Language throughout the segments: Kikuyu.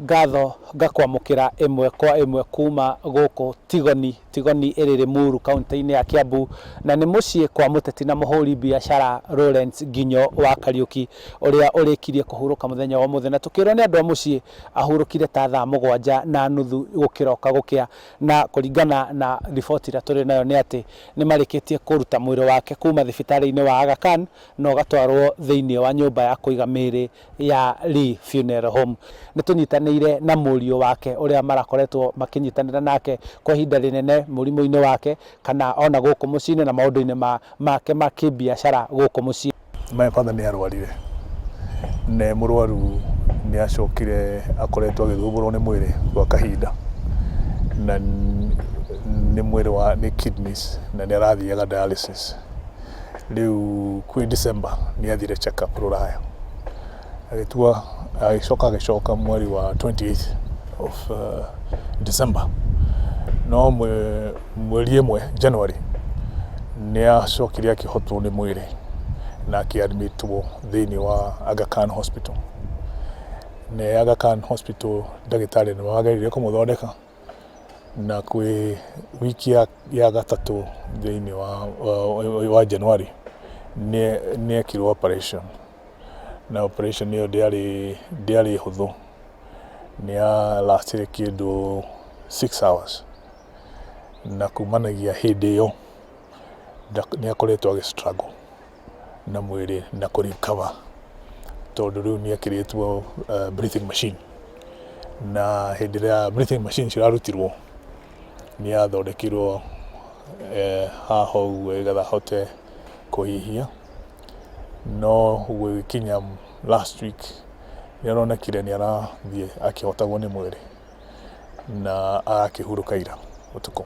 ngatho ngakwamukira imwe kwa imwe kuma guku Tigoni iri Limuru kaunti-ini ya Kiambu, na ni mucii kwa muteti na muhuri biashara Lawrence Nginyo wa Kariuki uria urikirie kuhuruka muthenya wa muthenya, tukirwo ni andu a mucii ahurukire ta thaa 7:30 gukiroka gukia, na kuringana na riboti ria turi nayo ni ati ni marikitie kuruta mwiri wake kuma thibitari-ini wa Aga Khan na ugatwarwo thiini wa nyumba ya kuiga miri ya Lee Funeral Home. Ni tunyitanire na murio wake uria marakoretwo makinyitanira nake kwa ihinda rinene murimu-ini wake kana ona guku mucii na maundu-ini make ma kibiashara guku mucii. My father ni arwarire, ne murwaru ni acokire akoretwo agithumburwo ni mwiri gwa kahinda, na ni mwiri wa ni kidneys na ni arathiaga dialysis. Riu kwi December ni athire check up Ruraya, agicoka mweri wa 28th of December, no mweri imwe January ni acokire akihotwo ni mwiri na akiadmitwo thiini wa Aga Khan Hospital. Ne Aga Khan Hospital ndagitari ni wageririe kumuthondeka, na kwi wiki ya gatatu thiini wa January ni ekirwo operation, na operation niyo ndiari huthu, ni lastire kindu 6 hours, na kumanagia hindi iyo ni akoretwo agistruggle na mwiri na kurikava, tondu riu ni akiritwo breathing machine, na hindi ria breathing machine cirarutirwo ni athondekirwo haha uguo getha hote kuhihia, no gwikinya last week ni aronekire ni arathie akihotagwo ni mwiri na akihuruka ira utuku.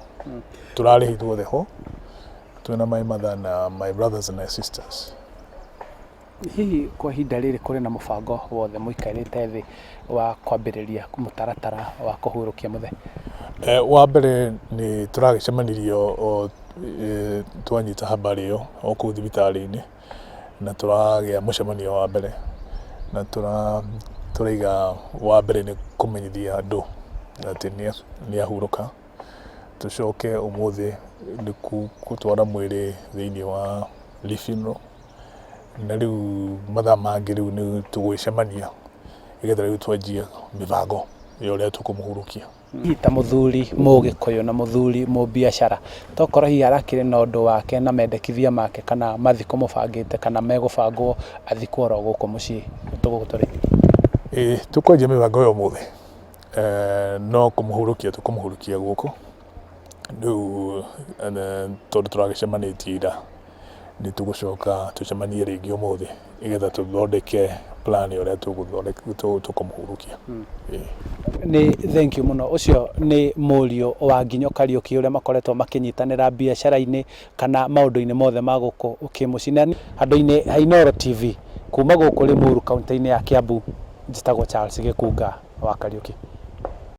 Turarihithwo theho twina my mother na my brothers and my sisters. Hihi kwa ihinda riri kuri na mubango wothe muikarite thi wa kwambiriria mutaratara wa kuhurukia muthe? Wa mbere ni turagicemanirio twanyita habari iyo o kuu thibitari-ini, na turagia mucemanio wa mbere, na turaiga wa mbere ni kumenyithia andu ati ni ahuruka. Tucoke umuthi ni gutwara mwiri thiini wa Lee Funeral, na riu mathaa mangi riu ni tugwicemania igetha riu twanjie mibango ya uria tukumuhurukia. Ta muthuri mugikuyu na muthuri mu biashara, tokoro hihi arakire na undu wake na mendekithia make kana mathiko mubangite kana megubangwo athikwo ro guku mucii tuguturi? Tukwenjia mibango yo muthi, no kumuhurukia tukumuhurukia guku. Riu tondu turagicemanitie ira ni tugucoka tucemanie ringi umuthi igetha tuthondeke plan uria tukumuhurukia. Ni thank you muno. Ucio ni murio wa Nginyo Kariuki uria makoretwo makinyitanira biashara-ini kana maundu-ini mothe ma guku kimucii. Andu-ini ha Inooro TV kuma guku Limuru kaunti-ini ya Kiambu, njitagwo Charles Gikunga wa Kariuki.